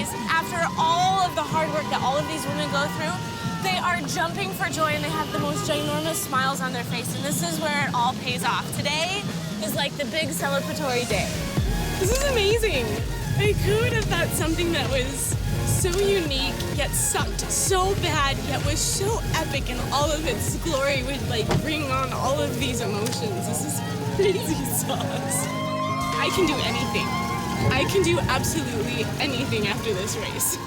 race, after all of the hard work that all of these women go through, they are jumping for joy and they have the most ginormous smiles on their face. And this is where it all pays off. Today is like the big celebratory day. This is amazing. Like, who would have thought something that was so unique, yet sucked so bad, yet was so epic in all of its glory would like bring on all of these emotions. This is crazy sauce. I can do anything. I can do absolutely anything after this race.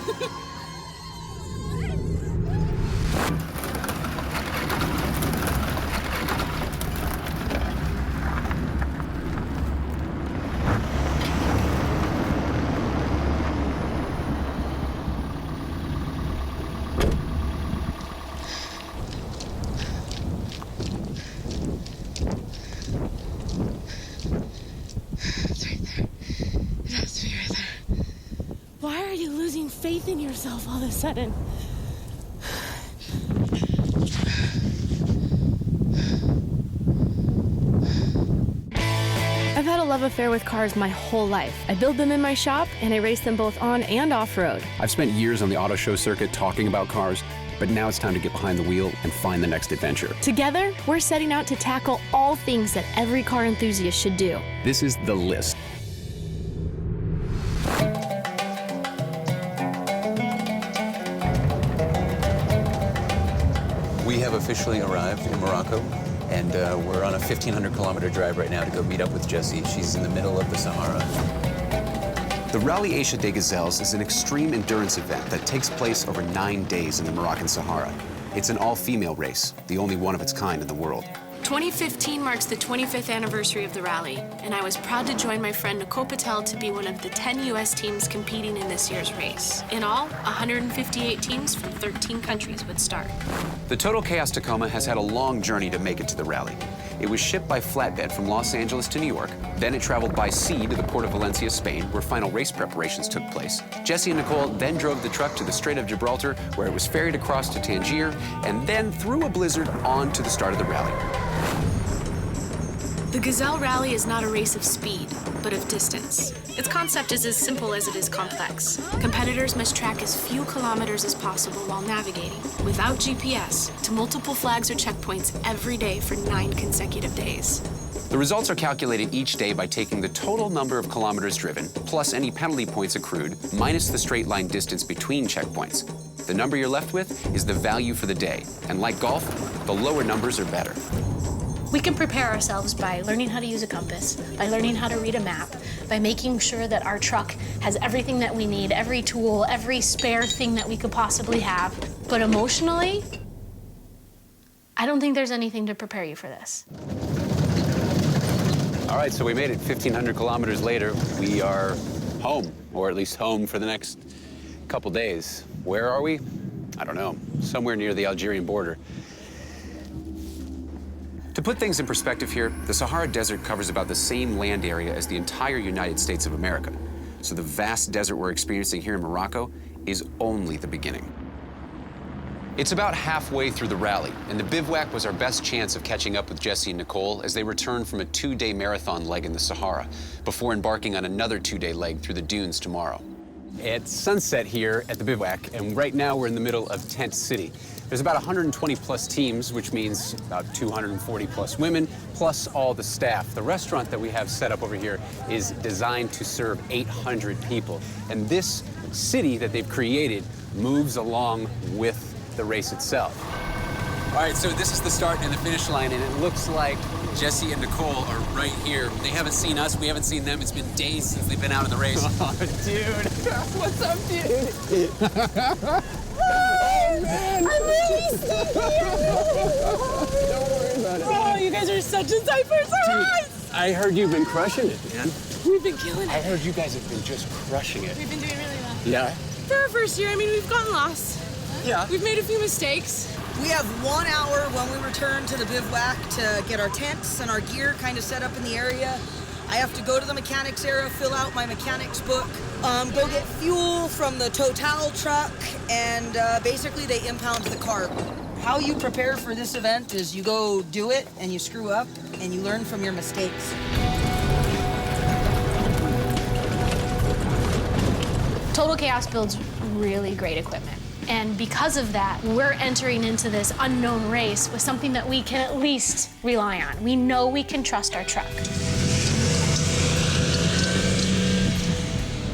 Why are you losing faith in yourself all of a sudden? I've had a love affair with cars my whole life. I build them in my shop, and I race them both on and off-road. I've spent years on the auto show circuit talking about cars, but now it's time to get behind the wheel and find the next adventure. Together, we're setting out to tackle all things that every car enthusiast should do. This is The List. We have officially arrived in Morocco, and we're on a 1,500-kilometer drive right now to go meet up with Jessi. She's in the middle of the Sahara. The Rallye Des Gazelles is an extreme endurance event that takes place over 9 days in the Moroccan Sahara. It's an all-female race, the only one of its kind in the world. 2015 marks the 25th anniversary of the rally, and I was proud to join my friend Nicole Patel to be one of the 10 U.S. teams competing in this year's race. In all, 158 teams from 13 countries would start. The Total Chaos Tacoma has had a long journey to make it to the rally. It was shipped by flatbed from Los Angeles to New York. Then it traveled by sea to the port of Valencia, Spain, where final race preparations took place. Jessi and Nicole then drove the truck to the Strait of Gibraltar, where it was ferried across to Tangier, and then through a blizzard on to the start of the rally. The Gazelle Rally is not a race of speed, but of distance. Its concept is as simple as it is complex. Competitors must track as few kilometers as possible while navigating, without GPS, to multiple flags or checkpoints every day for 9 consecutive days. The results are calculated each day by taking the total number of kilometers driven, plus any penalty points accrued, minus the straight line distance between checkpoints. The number you're left with is the value for the day. And like golf, the lower numbers are better. We can prepare ourselves by learning how to use a compass, by learning how to read a map, by making sure that our truck has everything that we need, every tool, every spare thing that we could possibly have. But emotionally, I don't think there's anything to prepare you for this. All right, so we made it 1,500 kilometers later. We are home, or at least home for the next couple days. Where are we? I don't know, somewhere near the Algerian border. To put things in perspective here, the Sahara Desert covers about the same land area as the entire United States of America. So the vast desert we're experiencing here in Morocco is only the beginning. It's about halfway through the rally, and the bivouac was our best chance of catching up with Jessi and Nicole as they returned from a 2-day marathon leg in the Sahara, before embarking on another 2-day leg through the dunes tomorrow. It's sunset here at the bivouac, and right now we're in the middle of Tent City. There's about 120 plus teams, which means about 240 plus women, plus all the staff. The restaurant that we have set up over here is designed to serve 800 people. And this city that they've created moves along with the race itself. All right, so this is the start and the finish line, and it looks like Jessi and Nicole are right here. They haven't seen us, we haven't seen them. It's been days since they've been out in the race. Oh, dude. What's up, dude? I'm really sleepy. Don't worry about it. Oh, you guys are such a sight for sore eyes. I heard you've been crushing it, man. We've been killing I it. heard you guys have been just crushing it. We've been doing really well. Yeah? For our first year, I mean, we've gotten lost. Yeah. We've made a few mistakes. We have 1 hour when we return to the bivouac to get our tents and our gear kind of set up in the area. I have to go to the mechanics area, fill out my mechanics book, go get fuel from the Total truck, and basically they impound the car. How you prepare for this event is you go do it and you screw up and you learn from your mistakes. Total Chaos builds really great equipment. And because of that, we're entering into this unknown race with something that we can at least rely on. We know we can trust our truck.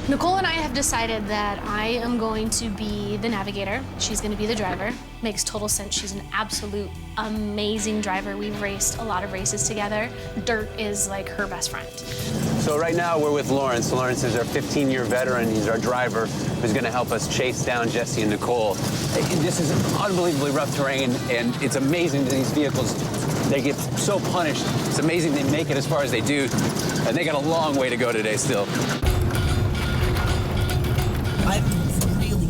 Nicole and I have decided that I am going to be the navigator. She's going to be the driver. Makes total sense. She's an absolute amazing driver. We've raced a lot of races together. Dirt is like her best friend. So right now we're with Lawrence. Lawrence is our 15-year veteran. He's our driver who's going to help us chase down Jessi and Nicole. This is unbelievably rough terrain, and it's amazing that these vehicles, they get so punished. It's amazing they make it as far as they do, and they got a long way to go today still. I'm really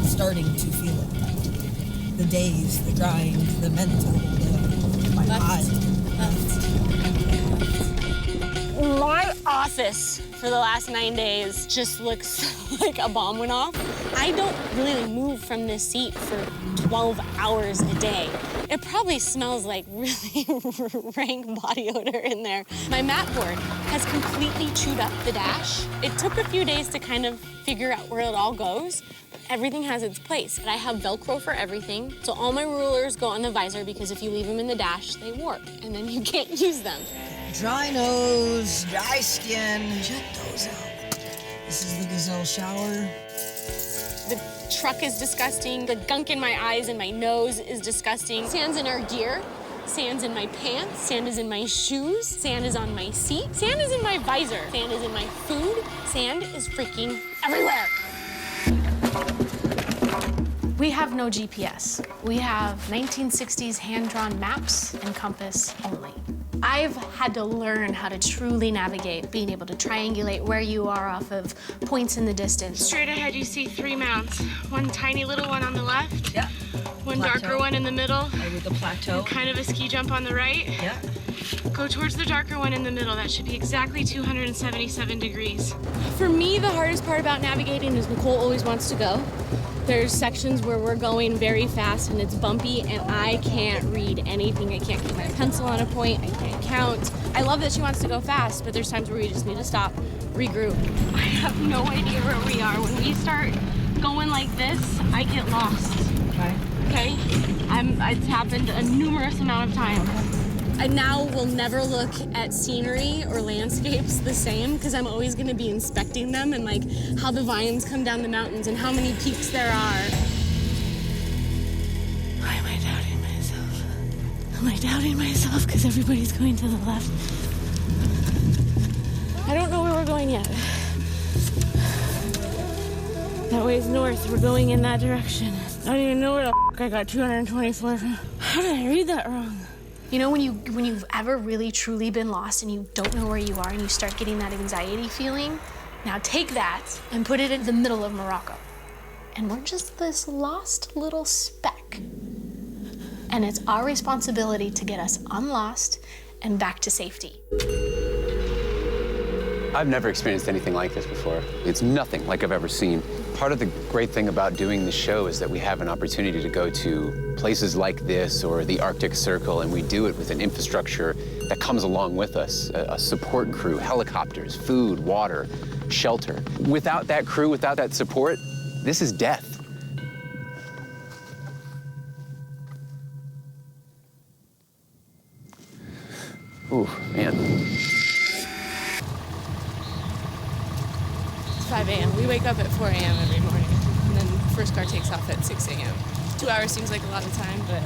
starting to feel it. The days, the grind, the mental, my body. My office for the last 9 days just looks like a bomb went off. I don't really move from this seat for 12 hours a day. It probably smells like really rank body odor in there. My mat board has completely chewed up the dash. It took a few days to kind of figure out where it all goes. Everything has its place. And I have Velcro for everything. So all my rulers go on the visor because if you leave them in the dash, they warp and then you can't use them. Dry nose, dry skin. Check those out. This is the Gazelle shower. The truck is disgusting. The gunk in my eyes and my nose is disgusting. Sand's in our gear. Sand's in my pants. Sand is in my shoes. Sand is on my seat. Sand is in my visor. Sand is in my food. Sand is freaking everywhere. We have no GPS. We have 1960s hand-drawn maps and compass only. I've had to learn how to truly navigate, being able to triangulate where you are off of points in the distance. Straight ahead, you see 3 mounts. One tiny little one on the left. Yeah. One Plateau. darker one in the middle. With the plateau. Kind of a ski jump on the right. Yeah. Go towards the darker one in the middle. That should be exactly 277 degrees. For me, the hardest part about navigating is Nicole always wants to go. There's sections where we're going very fast and it's bumpy and I can't read anything. I can't keep my pencil on a point. I can't count. I love that she wants to go fast, but there's times where we just need to stop, regroup. I have no idea where we are. When we start going like this, I get lost. Okay? It's happened a numerous amount of times. I now will never look at scenery or landscapes the same because I'm always going to be inspecting them and like how the vines come down the mountains and how many peaks there are. Why am I doubting myself? Am I doubting myself because everybody's going to the left? I don't know where we're going yet. That way's north. We're going in that direction. I don't even know where the I got 224 from. How did I read that wrong? You know, when you've ever really truly been lost and you don't know where you are and you start getting that anxiety feeling, now take that and put it in the middle of Morocco. And we're just this lost little speck. And it's our responsibility to get us unlost and back to safety. I've never experienced anything like this before. It's nothing like I've ever seen. Part of the great thing about doing the show is that we have an opportunity to go to places like this or the Arctic Circle, and we do it with an infrastructure that comes along with us, a support crew, helicopters, food, water, shelter. Without that crew, without that support, this is death. Ooh, man. 5 a.m. We wake up at 4 a.m. every morning, and then the first car takes off at 6 a.m. 2 hours seems like a lot of time, but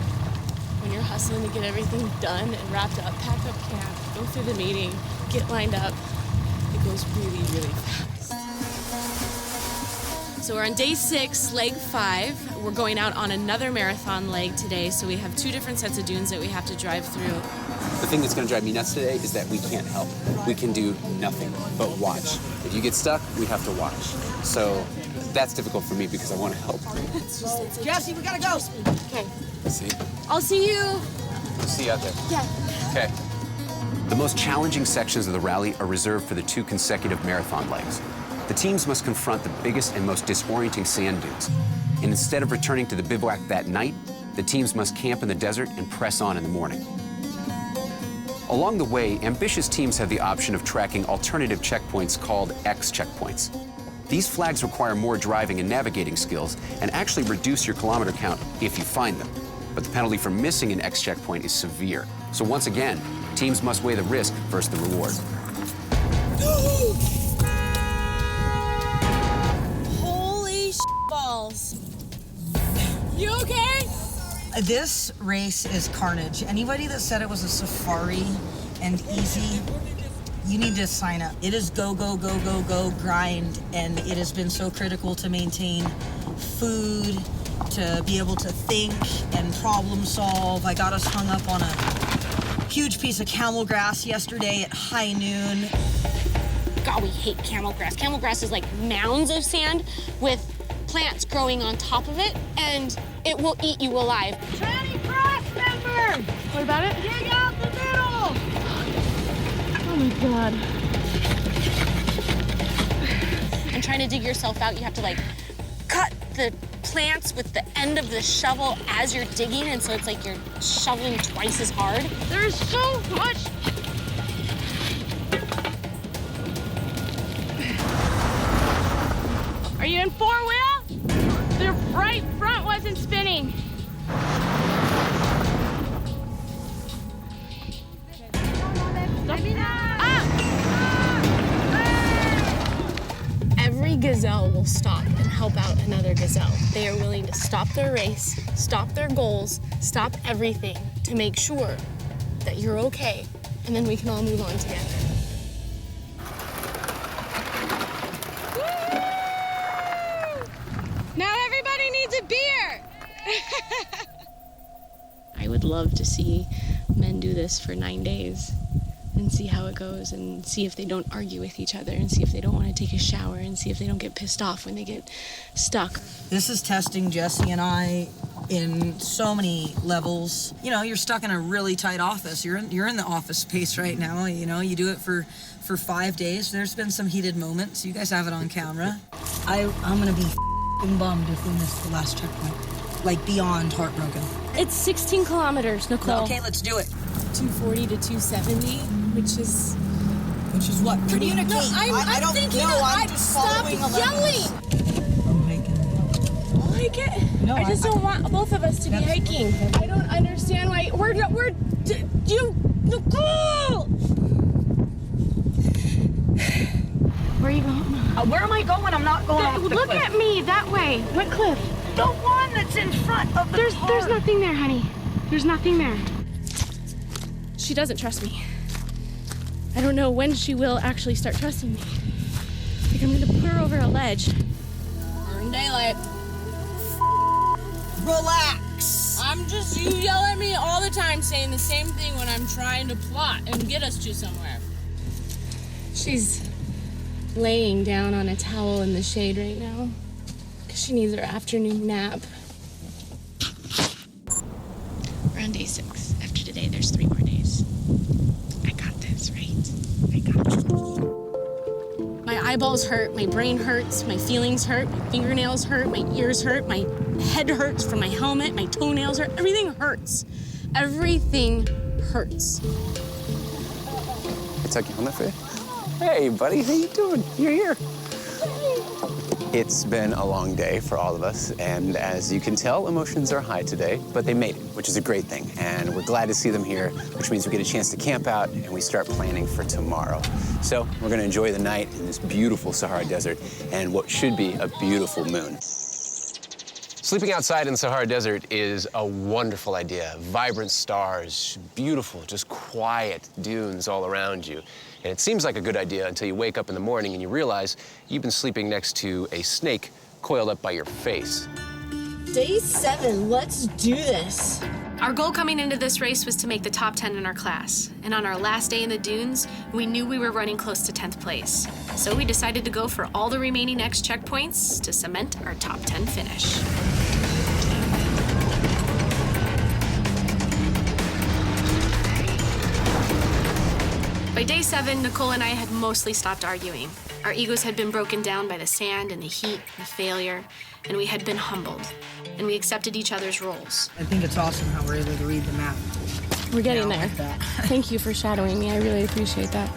when you're hustling to get everything done and wrapped up, pack up camp, go through the meeting, get lined up, it goes really, really fast. So we're on day 6, leg 5. We're going out on another marathon leg today, so we have 2 different sets of dunes that we have to drive through. The thing that's going to drive me nuts today is that we can't help. We can do nothing but watch. If you get stuck, we have to watch. So that's difficult for me because I want to help. Jessi, we gotta go. Okay. See? I'll see you. See you out there. Yeah. Okay. The most challenging sections of the rally are reserved for the 2 consecutive marathon legs. The teams must confront the biggest and most disorienting sand dunes. And instead of returning to the bivouac that night, the teams must camp in the desert and press on in the morning. Along the way, ambitious teams have the option of tracking alternative checkpoints called X checkpoints. These flags require more driving and navigating skills and actually reduce your kilometer count if you find them. But the penalty for missing an X checkpoint is severe. So once again, teams must weigh the risk versus the reward. Holy balls. You okay? This race is carnage. Anybody that said it was a safari and easy, you need to sign up. It is go, go, go, go, go, grind, and it has been so critical to maintain food, to be able to think and problem solve. I got us hung up on a huge piece of camel grass yesterday at high noon. God, we hate camel grass. Camel grass is like mounds of sand with plants growing on top of it, and it will eat you alive. Tranny cross member! What about it? Dig out the middle! Oh my God. And trying to dig yourself out, you have to like cut the plants with the end of the shovel as you're digging, and so it's like you're shoveling twice as hard. There's so much. Are you in four-wheel? The right front wasn't spinning. Every gazelle will stop and help out another gazelle. They are willing to stop their race, stop their goals, stop everything to make sure that you're okay, and then we can all move on together. Now everybody needs a beer. I would love to see men do this for 9 days and see how it goes and see if they don't argue with each other and see if they don't want to take a shower and see if they don't get pissed off when they get stuck. This is testing Jessi and I in so many levels. You know, you're stuck in a really tight office. You're in the office space right now. You know, you do it for 5 days. There's been some heated moments. You guys have it on camera. I'm gonna be bummed if we miss the last checkpoint. Like beyond heartbroken. It's 16 kilometers, Nicole. Okay, let's do it. 240 to 270, which is what? Communicate. No, I'm don't thinking know. I I'm just stop following yelling. I'm hiking. Like it? No, I just don't want both of us to be hiking. I don't understand why we're you Nicole. Where are you going? Where am I going? I'm not going off the Look cliff. at me, that way. What cliff? The one that's in front of the There's car. nothing there, honey. There's nothing there. She doesn't trust me. I don't know when she will actually start trusting me. Like I'm gonna put her over a ledge. We're in daylight. Relax. You yell at me all the time saying the same thing when I'm trying to plot and get us to somewhere. She's laying down on a towel in the shade right now because she needs her afternoon nap. We're on day 6. After today, there's 3 more days. I got this, right? I got this. My eyeballs hurt, my brain hurts, my feelings hurt, my fingernails hurt, my ears hurt, my head hurts from my helmet, my toenails hurt. Everything hurts. Everything hurts. It's okay on the fit. Hey, buddy, how you doing? You're here. It's been a long day for all of us, and as you can tell, emotions are high today, but they made it, which is a great thing, and we're glad to see them here, which means we get a chance to camp out and we start planning for tomorrow. So we're gonna enjoy the night in this beautiful Sahara Desert and what should be a beautiful moon. Sleeping outside in the Sahara Desert is a wonderful idea. Vibrant stars, beautiful, just quiet dunes all around you. And it seems like a good idea until you wake up in the morning and you realize you've been sleeping next to a snake coiled up by your face. Day 7, let's do this. Our goal coming into this race was to make the top 10 in our class. And on our last day in the dunes, we knew we were running close to 10th place. So we decided to go for all the remaining X checkpoints to cement our top 10 finish. By day 7, Nicole and I had mostly stopped arguing. Our egos had been broken down by the sand and the heat and the failure, and we had been humbled. And we accepted each other's roles. I think it's awesome how we're able to read the map. We're getting there. Like that. Thank you for shadowing me. I really appreciate that.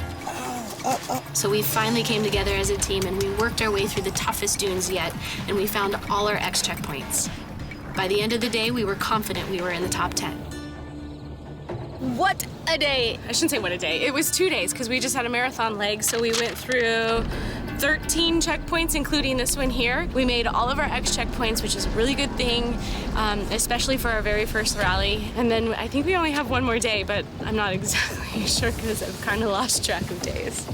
So we finally came together as a team and we worked our way through the toughest dunes yet, and we found all our X checkpoints. By the end of the day, we were confident we were in the top 10. What a day. I shouldn't say what a day. It was 2 days because we just had a marathon leg. So we went through 13 checkpoints, including this one here. We made all of our X checkpoints, which is a really good thing, especially for our very first rally. And then I think we only have one more day, but I'm not exactly sure because I've kind of lost track of days.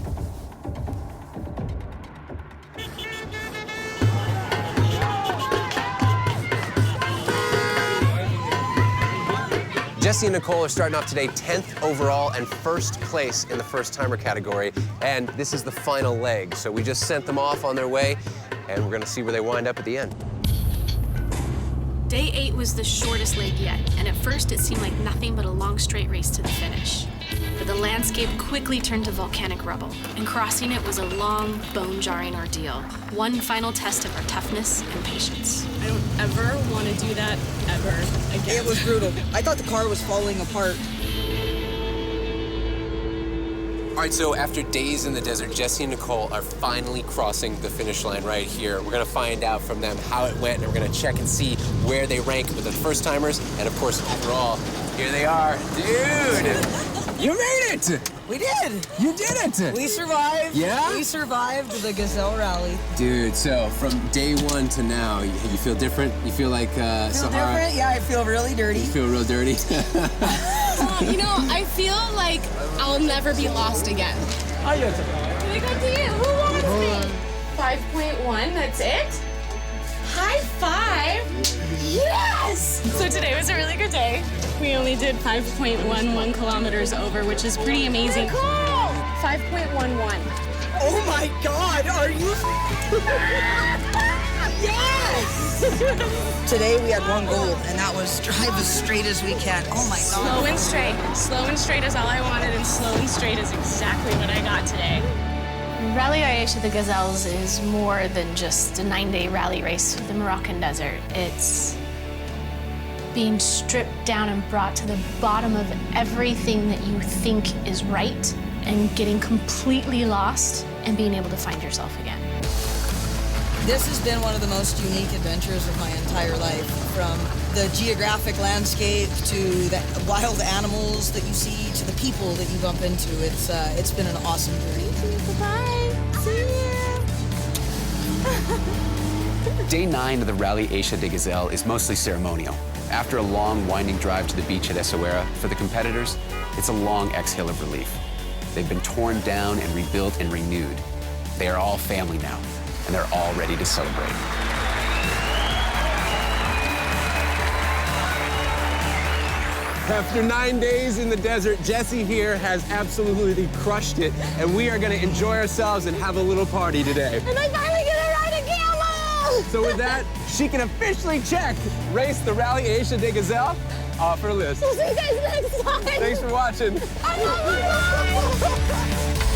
Jessi and Nicole are starting off today 10th overall and first place in the first timer category. And this is the final leg. So we just sent them off on their way, and we're gonna see where they wind up at the end. Day 8 was the shortest leg yet, and at first it seemed like nothing but a long straight race to the finish. But the landscape quickly turned to volcanic rubble, and crossing it was a long, bone-jarring ordeal. One final test of our toughness and patience. I don't ever want to do that ever again. It was brutal. I thought the car was falling apart. All right, so after days in the desert, Jessi and Nicole are finally crossing the finish line right here. We're gonna find out from them how it went, and we're gonna check and see where they rank with the first timers, and of course, overall. Here they are. Dude, you made it! We did. You did it! We survived. Yeah? We survived the Gazelle Rally. Dude, so from day 1 to now, you feel different? You feel like Feel Sahara? different? Yeah, I feel really dirty. You feel real dirty? You know, I feel like I'll never be lost again. Can I go to you? Who wants me? 5.1, that's it? High five! Yes! So today was a really good day. We only did 5.11 kilometers over, which is pretty amazing. Cool! 5.11. Oh my God, are you? Yes! Today we had one goal, and that was drive as straight as we can. Oh my God. Slow and straight. Slow and straight is all I wanted, and slow and straight is exactly what I got today. Rallye Des Gazelles is more than just a 9-day rally race through the Moroccan desert. It's being stripped down and brought to the bottom of everything that you think is right and getting completely lost and being able to find yourself again. This has been one of the most unique adventures of my entire life, from the geographic landscape to the wild animals that you see to the people that you bump into. It's been an awesome journey. Bye. See you. Day 9 of the Rallye Des Gazelles is mostly ceremonial. After a long, winding drive to the beach at Suorsa, for the competitors, it's a long exhale of relief. They've been torn down and rebuilt and renewed. They are all family now, and they're all ready to celebrate. After 9 days in the desert, Jessi here has absolutely crushed it, and we are gonna enjoy ourselves and have a little party today. And I finally get to ride a camel! So with that, she can officially check Race the Rallye Des Gazelles off her list. We'll see you guys next time! Thanks for watching. I love my life!